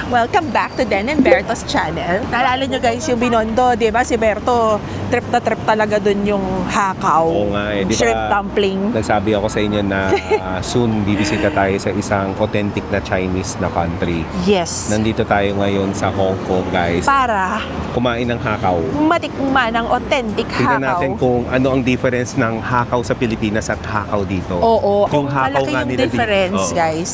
Welcome back to Den and Berto's channel. Naalala nyo guys yung Binondo, di ba? Si Berto, trip na trip talaga dun yung hakaw. Oo nga eh, di ba? Shrimp dumpling. Nagsabi ako sa inyo na soon bibisita tayo sa isang authentic na Chinese na country. Yes. Nandito tayo ngayon sa Hong Kong, guys. Para Kumain ng hakaw. matikman ang authentic Tignan hakaw. natin kung ano ang difference ng hakaw sa Pilipinas at hakaw dito. Oo, Yung hakaw malaki nga yung nila difference, dito. Oo. guys.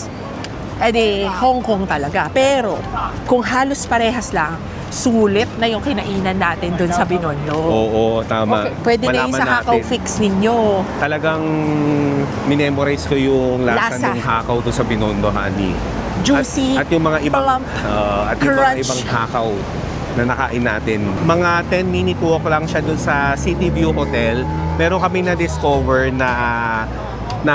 Edi, Hong Kong talaga. Pero, kung halos parehas lang, sulit na yung kinainan natin dun sa Binondo. Oo, tama. Okay, pwede na yung Malaman sa hakaw natin. fix ninyo. Talagang minemorize ko yung lasa Lasa. ng hakaw to sa Binondo, honey. Juicy, At yung mga ibang plump, at yung mga crunch. ibang hakaw na nakain natin. Mga 10-minute walk lang siya dun sa City View Hotel. Meron kami na-discover na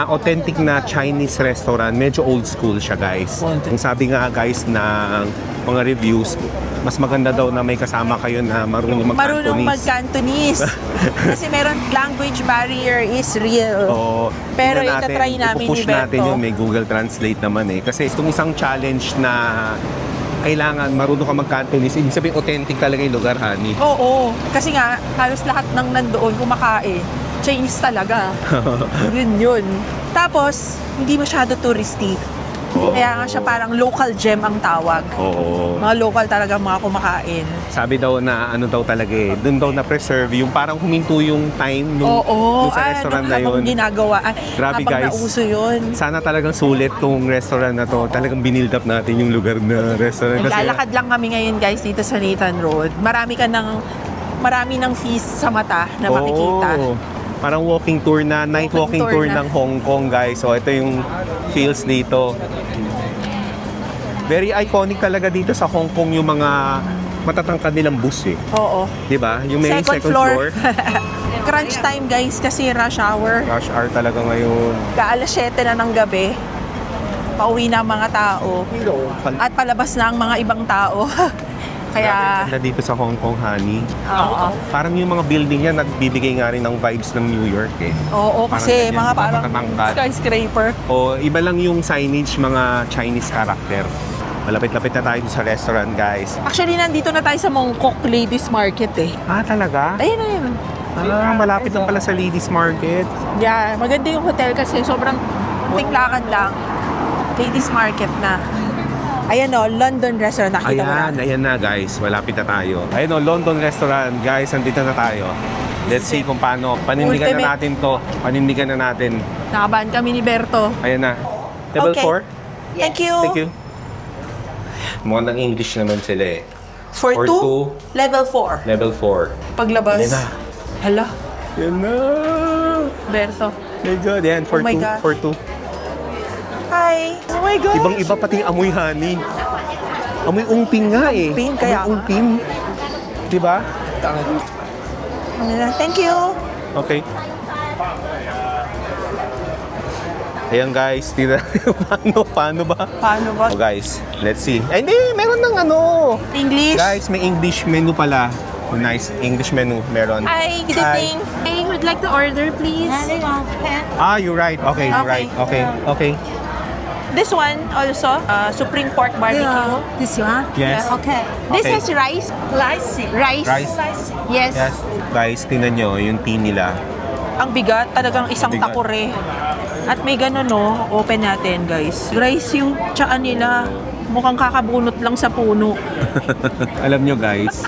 authentic na Chinese restaurant. Medyo old school siya, guys. Ang sabi nga, guys, ng mga reviews, mas maganda daw na may kasama kayo na marunong marunong mag-Cantonese. mag-Cantonese. Kasi meron language barrier is real. Oo. Pero Tingnan itatry namin ipupush ni Berto. natin yun, may Google Translate naman eh. Kasi itong isang challenge na kailangan marunong ka mag-Cantonese, ibig sabihin authentic talaga yung lugar, honey. Oo. Kasi nga, halos lahat ng nandoon kumakain. Chinese talaga. Yun. Tapos, hindi masyado touristy. Oo. Kaya nga siya parang local gem ang tawag. Oo. Mga local talaga mga kumakain. Sabi daw na ano daw talaga eh, doon daw na-preserve yung parang huminto yung time nung sa restaurant na habang yun. ginagawa. Grabe, habang guys. nauso yun. Sana talagang sulit tong restaurant na to. Talagang binild up natin yung lugar na restaurant. Kasi Lalakad lang kami ngayon guys dito sa Nathan Road. Marami ng feast sa mata na makikita. Oo. Parang walking tour na, night walking tour na. ng Hong Kong, guys. So ito yung feels dito. Very iconic talaga dito sa Hong Kong yung mga matatangkad nilang bus eh. Oo. 'Di ba? Yung may second floor. Crunch time guys kasi rush hour. Rush hour talaga ngayon. Kaalas 7 na ng gabi. Pauwi na ang mga tao. At palabas na ang mga ibang tao. Kaya, Grabe, ganda dito sa Hong Kong, honey. oo. Parang yung mga building yan, nagbibigay nga rin ng vibes ng New York eh. Oo, kasi ganyan, mga parang matatangkad. skyscraper. O iba lang yung signage, mga Chinese character. Malapit-lapit na tayo sa restaurant, guys. Actually, nandito na tayo sa Mongkok Ladies Market eh. Ah, talaga? Ayun na yun. Malapit lang pala sa Ladies Market. Yeah, maganda yung hotel kasi sobrang kunting lakad lang. Ladies Market na. Ayan o, London Restaurant. Nakita mo na. Ayan na guys, malapit na tayo. Ayan o, London Restaurant. Guys, andito na tayo. Let's see kung paano. Panindigan Ultimate. na natin to. Panindigan na natin. Nakabahan kami ni Berto. Ayan na. Level Okay. 4? Thank you. Thank you. Mukhang ng English naman sila eh. For For 2, two. level 4. Level 4. Paglabas. Ayan na. Hala, Yan na. Berto. My God, yan. For Oh my 2. God. For 2. Hi. Oh my God. Ibang-iba pati yung amoy, honey. Amoy ungping nga eh. Ungping, kaya amoy ungping. Diba? Thank you. Okay. Ayan guys, paano ba? Paano ba? Oh guys, let's see. Ay, hindi, meron ng ano. English? Guys, may English menu pala. Nice English menu meron. Hi, good evening. I would like to order, please. Ah, you're right. Okay, you're Okay. right. Okay, okay. This one also, Supreme Pork Barbecue. This one? Yes. Okay. This Okay. has rice. Rice. Rice. Yes. Yes. Guys, tingnan nyo yung tea nila. Ang bigat, talagang isang Bigat. takore. At may ganun, no? Open natin, guys. Rice yung tsaan nila. Mukhang kakabunot lang sa puno. Alam nyo guys,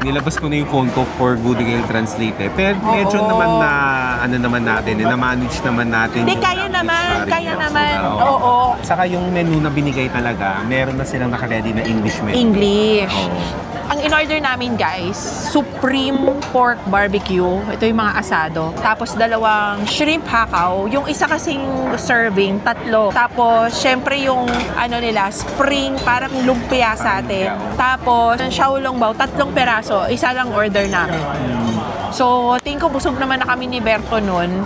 nilabas ko na yung phone ko for Google Translate eh. Pero medyo Oo. naman na, ano naman natin, na-manage naman natin. Hindi, yung kaya language naman. barrier. Kaya naman. Oo. Oo. Saka yung menu na binigay talaga, meron na silang naka-ready na English menu. English. Oo. Ang in-order namin, guys, Supreme Pork Barbecue. Ito yung mga asado. Tapos, 2 shrimp hakaw. Yung isa kasing serving, 3. Tapos, syempre yung ano nila, spring, parang lumpia sa atin. Tapos, yung xiaolongbao, 3 peraso. Isa lang order namin. So, tingin ko busog naman na kami ni Berto nun.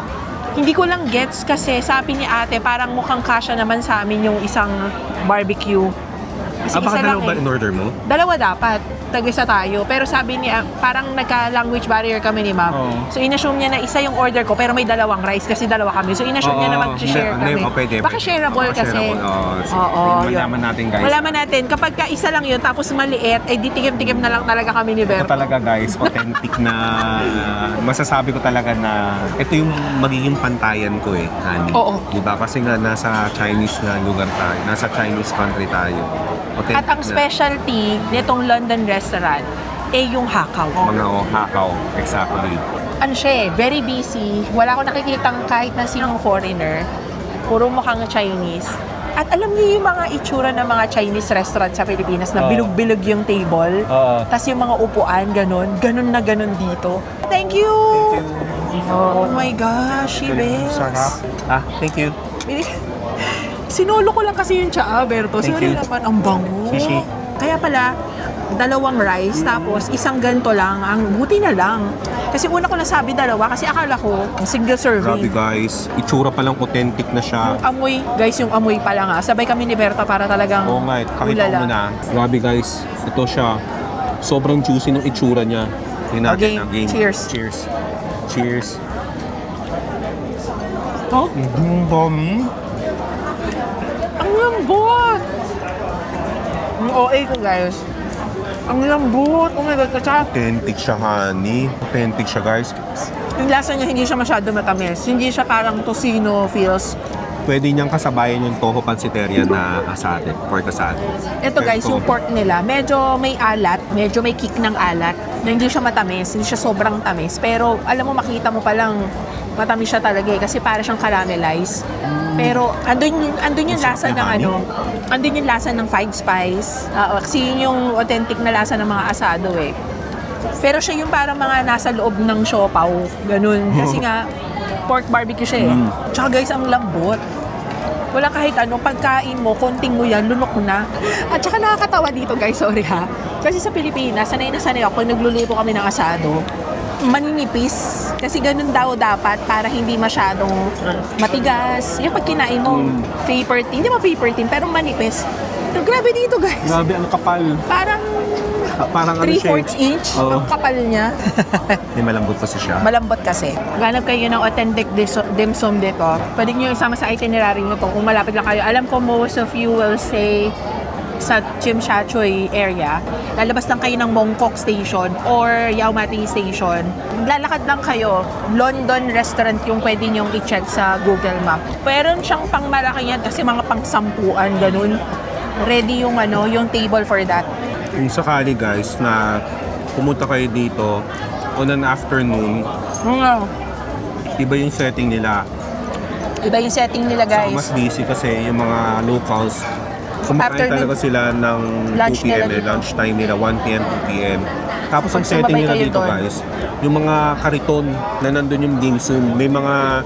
Hindi ko lang gets kasi sabi ni ate, parang mukhang kasya naman sa amin yung isang barbecue. Kasi Baka isa lang dalawa ba eh. in order mo? 2 dapat. tag-isa tayo. Pero sabi niya, parang nagka-language barrier kami ni ma'am. Oo. So, inassume niya na isa yung order ko, pero may dalawang rice kasi dalawa kami. So, inassume niya na mag-share kami. Pwede. Baka shareable kasi. Oo. Malaman natin, guys. Malaman natin, kapag ka isa lang yun, tapos maliit, eh di tikim-tikim na lang talaga kami ni Ito Berto. talaga, guys, authentic na masasabi ko talaga na ito yung magiging pantayan ko honey. Oo. Diba? Kasi nga nasa Chinese na lugar tayo, nasa Chinese country tayo. Authentic At ang na. specialty nitong London restaurant, eh yung hakaw. Mga hakaw, exactly. Ano siya very busy. Wala akong nakikitang kahit na sinong foreigner. Puro mukhang Chinese. At alam niyo yung mga itsura ng mga Chinese restaurant sa Pilipinas na bilog-bilog yung table. Tapos yung mga upuan, ganun na ganun dito. Thank you! Oh my gosh, she Sarap. Thank you. Sinulo ko lang kasi yung tsaa, Berto. Thank Sorry you. naman, ang bango. Shishi. Kaya pala, dalawang rice, tapos isang ganto lang, ang buti na lang. Kasi una ko nasabi dalawa, kasi akala ko, single Grabe, serving. guys. Itsura pa lang authentic na siya. Amoy, guys, yung amoy pa lang sabay kami ni Berta para talagang Oo nga, pakita ulala. mo na. Grabe, guys. Ito siya. Sobrang juicy ng itsura niya. Tingnan natin Okay, ang game. cheers. Cheers. Cheers. Oh, ang lambot! Ang OA ko, guys. Ang lambot! Oh my God, tsaka Authentic siya, honey. Authentic siya, guys. yung lasa niya hindi siya masyado matamis. Hindi siya parang tocino feels. Pwede niyang kasabayan yung toho pansiteria na asade, pork asade. Ito guys, yung pork nila, medyo may alat, medyo may kick ng alat, na hindi siya matamis, hindi siya sobrang tamis. Pero alam mo, makita mo palang matamis siya talaga kasi para siyang caramelize. Pero andun yung lasa ng andun yung lasa ng 5 spice. Kasi yun yung authentic na lasa ng mga asado Pero siya yung parang mga nasa loob ng siopaw, ganun. Kasi nga, pork barbecue siya Tsaka guys, ang lambot. Wala kahit pagkain mo, konting mo yan, lunok na. At saka nakakatawa dito guys, sorry ha. Kasi sa Pilipinas, sanay na sanay ako, pag nagluluto kami ng asado, maninipis. Kasi ganun daw dapat para hindi masyadong matigas. Yung pag kinain mo, paper thin, hindi mo paper thin, pero manipis. Pero grabe dito guys. Grabe, ang kapal. Parang 3/4 inch ang kapal niya. May malambot kasi siya. Malambot kasi. Ganap kayo ng authentic dim sum dito. Pwede nyo isama sa itinerary nyo to kung malapit lang kayo. Alam ko most of you will stay sa Chimchachoy area. Lalabas lang kayo ng Mongkok Station or Yau Ma Tei Station. Lalakad lang kayo. London restaurant yung pwede nyong i-check sa Google Map. Pero siyang pang malaki yan kasi mga pang sampuan, ganun. Ready yung yung table for that. Kung sakali, guys, na pumunta kayo dito on an afternoon, iba yung setting nila. Iba yung setting nila, guys. So, mas busy kasi yung mga locals. Kumakain Afternoon. talaga sila ng Lunch 2 p.m. nila dito. Lunch time nila, 1 p.m. 2 p.m. Tapos ang Pag setting sumabay nila kayo dito, doon. guys, yung mga kariton na nandun yung dim sum, may mga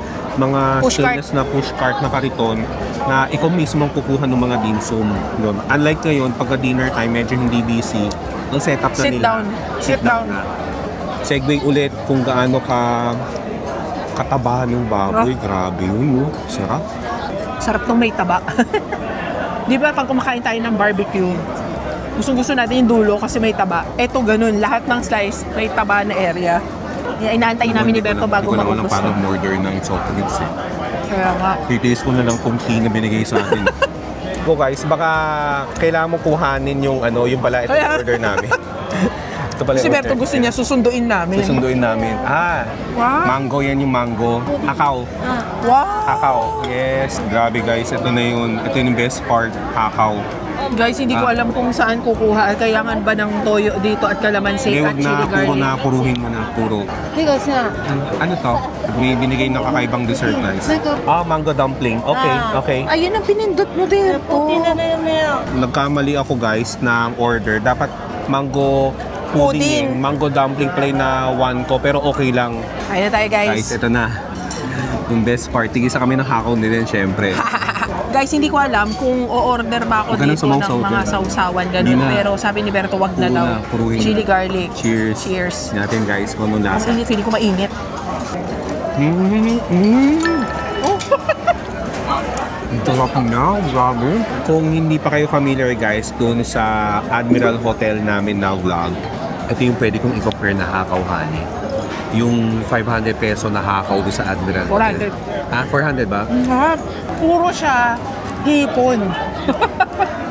Push stainless na push cart na kariton na ikaw mismo ang kukuha ng mga dim sum. Yun. Unlike ngayon, pagka dinner time, medyo hindi busy. Ang setup na Sit nila. down. Sit down. na. Segue ulit kung gaano kataba ng baboy. Grabe yun, no? Sarap. Sarap nung may taba. Di ba pag kumakain tayo ng barbecue, gusto natin yung dulo kasi may taba. Eto ganun, lahat ng slice may taba na area. Inaantay namin ni Berto bago Hindi ko lang maubos. paano order ng soft drinks Kaya nga. Titiis ko na lang kung tea na binigay sa atin. So guys, baka kailangan mo kuhanin yung yung pala ito Kaya- order namin. Ito pala Si yung Berto order. gusto niya susunduin namin. Susunduin namin. Wow. Mango yan yung mango. Hakaw. Wow! Hakaw. Yes. Grabe guys, ito na yun. Ito yung best part. Hakaw. Guys, hindi ko alam kung saan kukuha. Kailangan ba ng toyo dito at kalamansi Hindi, at huwag na, chili puro na, garlic? puruhin mo na, puro. Ano to? May binigay ng kakaibang dessert guys. Mango dumpling. Okay, okay. Ayun ang pinindot mo, Berto. Nagkamali ako guys ng order. Dapat mango pudding. Mango dumpling play na 1 ko. Pero okay lang. Ayun na tayo, Guys, guys. ito na. Yung best part. Tigisa kami ng hakaw din syempre. Guys, hindi ko alam kung o-order ba ako Huwag ka nang dito sumawsaw ng mga dyan. sausawan, Hindi ganun. na. Pero sabi ni Berto, wag na Puro daw. na, puruhin na. Chili garlic. Cheers. Cheers. Natin guys kung anong Ang lasa. init, feeling ko mainit. Ito Sarap na, grabe. Kung hindi pa kayo familiar guys, dun sa Admiral Hotel namin na vlog, ito yung pwede kong i-compare na hakaw, honey. Yung 500 peso na hakaw doon sa Admiral Hotel. 400 ba? Puro siya hipon.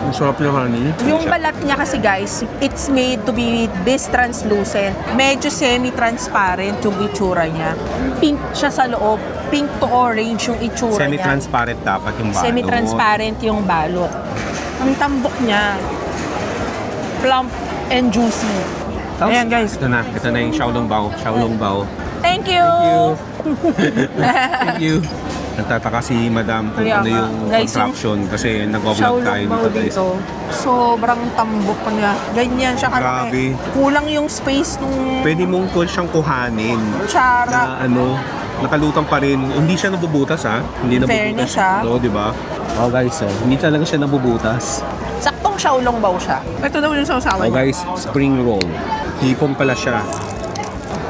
Ang sarap niya, honey. Yung balat niya kasi guys, it's made to be this translucent. Medyo semi-transparent yung itsura niya. Pink siya sa loob. Pink to orange yung itsura niya. Semi-transparent dapat yung balot. Semi-transparent yung balot. Ang tambok niya, plump and juicy. Ayan guys. Ito na yung Xiaolongbao. Xiaolongbao. Thank you! Thank you. Nagtataka si Madam kung Kaya ano nga. yung Guys, contraction kasi nag-vlog tayo Xiaolongbao dito guys. dito. Sobrang tambok niya. Ganyan siya Grabe. kalaki. Kulang yung space nung Pwede mong siyang kuhanin kutsara. na nakalutang pa rin. Hindi siya nabubutas ha. Hindi nabubutas. Fairness, ha? Oo, di ba? Oh guys, hindi talaga siya nabubutas. Saktong Xiaolongbao siya. Ito daw yung sausawan Oh niya. guys, spring roll. Hipon pala siya.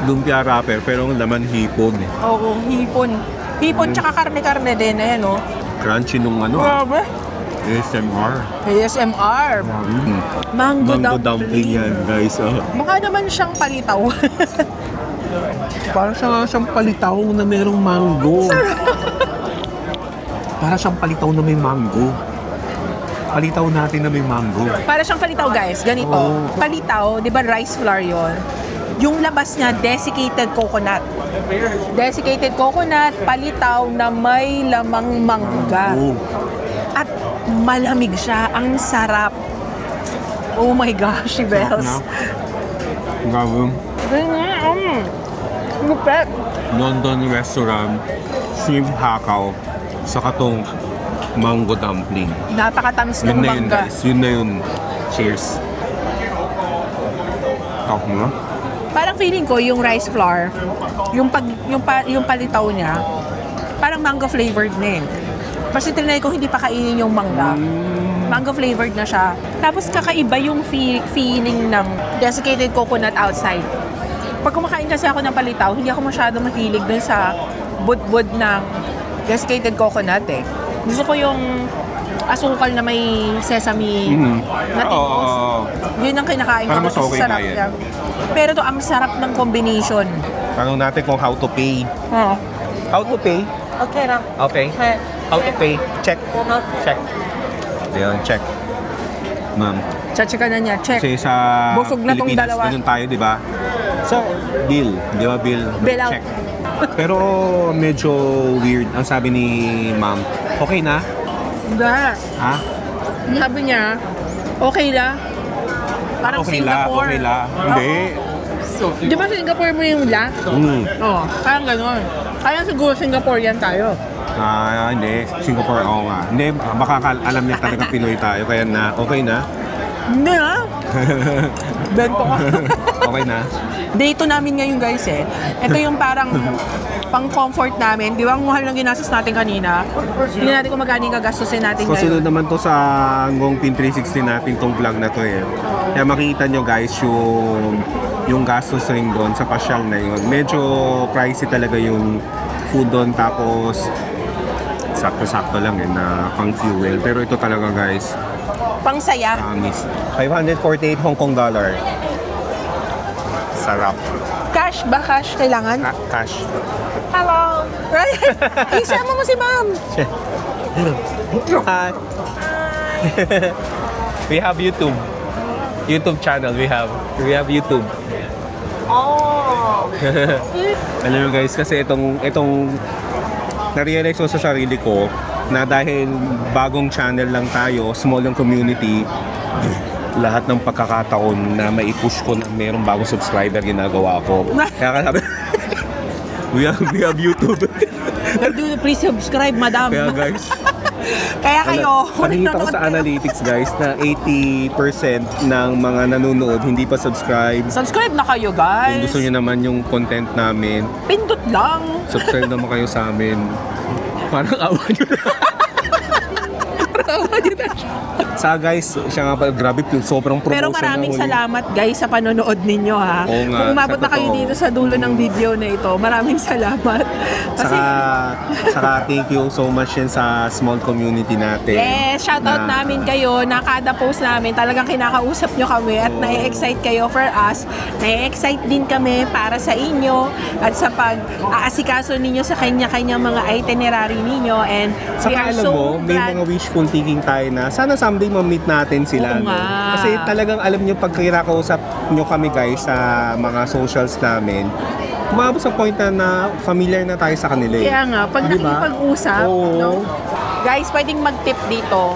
Lumpia wrapper pero ang laman hipon eh. Oo, hipon. Hipon tsaka karne-karne din. Ayan o. Crunchy nung Grabe. ASMR. ASMR. Mango, Mango dumpling yan guys. Oh. Mukha naman siyang palitaw. Para siyang palitaw na merong mango. Para siyang palitaw na may mango. Palitaw natin na may mango. Para siyang palitaw guys. Ganito. Oo. Palitaw, di ba rice flour yon? Yung labas niya, desiccated coconut. Desiccated coconut, palitaw na may lamang mangga. Oh. At malamig siya. Ang sarap. Oh my gosh, si Bells. Grabe. Lupet. London restaurant, shrimp hakaw, sa katong mango dumpling. Napakatamis ng Yun na yun mangga. guys, yun na yun. Cheers. Talk mo? Parang feeling ko yung rice flour, yung palitaw niya, parang mango flavored na eh. Kasi tinry ko hindi pa kainin yung mangga. Mango flavored na siya. Tapos kakaiba yung feeling ng desiccated coconut outside. Pag kumakain kasi ako ng palitaw, hindi ako masyado mahilig dun sa bud-bud ng desiccated coconut eh. Gusto ko yung asukal na may sesame na tipos. Yun ang kinakain ko. Para mas kasi okay sarap na yan. niya. Pero to ang sarap ng combination. Tanong natin kung how to pay. Oh. How to pay? Okay lang. Okay. How to pay? Check. Check. Ayan, check. Ma'am. Check na niya. Check. Kasi sa Busog na tong Pilipinas, dalawa. ganun tayo, di ba? So, bill. Di ba, bill? Bill out. Check. Pero medyo weird. Ang sabi ni ma'am, okay na? Hindi. Ha? Sabi niya, okay la. Parang Okay la, Singapore. okay la. Hindi. Di ba Singapore mo yung la? Oo, parang gano'n. Kaya siguro Singaporean tayo. Hindi. Singapore, oo nga. Hindi, baka alam niya talaga Pinoy tayo. Kaya na, okay na? Hindi ha? Bento ka. Okay na? Day 2 namin ngayon guys eh. Ito yung parang pang-comfort namin. Di ba ang mahal ng ginastos natin kanina? Hindi natin kung magkano yung gagastusin natin So, sunod ngayon. naman to sa Ngong Pin 360 natin tong vlog na to eh. Kaya makikita nyo guys yung gastos rin doon sa pasyal na yun. Medyo pricey talaga yung food doon, tapos sakto-sakto lang eh na pang fuel. Pero ito talaga guys, Pang-saya. promise. 548 Hong Kong dollar. Sarap. Cash ba? Cash kailangan? Cash. Hello! Right? Isama mo si ma'am. Hi. We have YouTube. YouTube channel we have. We have YouTube. Oh! Alam mo guys, kasi itong na-realize ko sa sarili ko na dahil bagong channel lang tayo, small yung community, lahat ng pagkakataon na mai-push ko na mayroong bagong subscriber ginagawa ko. Kaya sabi, we have YouTube. Please subscribe, madam. Kaya guys, Kaya kayo, nakikita ko sa analytics guys na 80% ng mga nanonood hindi pa subscribe. Subscribe na kayo, Kung guys. gusto nyo naman yung content namin, Pindot lang. subscribe naman kayo sa amin. Parang awa nyo na. Sa guys, siya nga pala, grabe, sobrang promotion Pero na maraming huli. salamat guys sa panonood ninyo ha. Oo nga, Kung umabot sa na kayo totoo. dito sa dulo ng video na ito, maraming salamat. Kasi Saka thank you so much yan sa small community natin. yes, shoutout Na- namin kayo na kada post namin talagang kinakausap nyo kami at Oo. na-excite kayo for us. Na-excite din kami para sa inyo at sa pag-aasikaso ninyo sa kanya-kanyang mga itinerary ninyo and we Saka are alam so mo, may glad. mga wishful thinking tayo na sana someday ma-meet natin sila. Oo no? nga. Kasi talagang alam nyo, pag kinakausap nyo kami guys sa mga socials namin, umabot sa point na familiar na tayo sa kanila. Kaya nga, pag Di ba? nakikipag-usap, Oo. no? Guys, pwedeng mag-tip dito.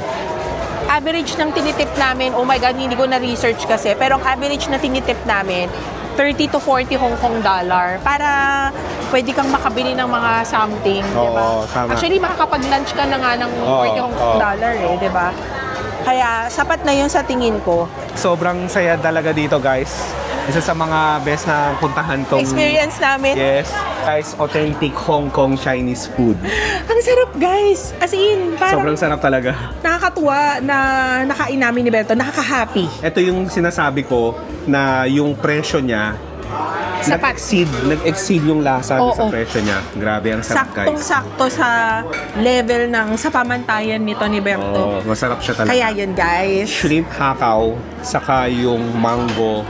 Average ng tinitip namin, oh my God, hindi ko na-research kasi, pero ang average na tinitip namin, 30 to 40 Hong Kong dollar para pwede kang makabili ng mga something, di ba? Oo, tama. Actually, makakapag-lunch ka na nga ng Oo, 40 Hong Kong oo. dollar eh, di ba? Kaya, sapat na yun sa tingin ko. Sobrang saya talaga dito guys. Isa sa mga best na puntahan tong... Experience namin. Yes. Guys, authentic Hong Kong Chinese food. Ang sarap, guys. As in, parang Sobrang sarap talaga. nakakatuwa na nakain namin ni Berto. Nakaka-happy. Ito yung sinasabi ko na yung presyo niya Sapat. nag-exceed yung lasa doon sa Oo. presyo niya. Grabe, ang sarap guys. Saktong-sakto sa level ng sa pamantayan nito ni Berto. Oo, masarap siya talaga. Kaya yun, guys. Shrimp hakaw, saka yung mango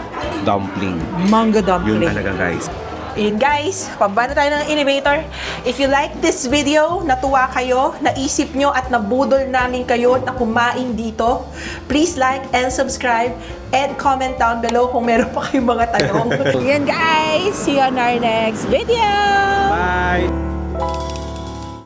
dumpling. Mango Yun dumpling. talaga guys. Yun guys, pababa na tayo ng elevator. If you like this video, natuwa kayo, naisip nyo at nabudol namin kayo na kumain dito, please like and subscribe and comment down below kung meron pa kayong mga tanong. Yan guys, see you on our next video! Bye!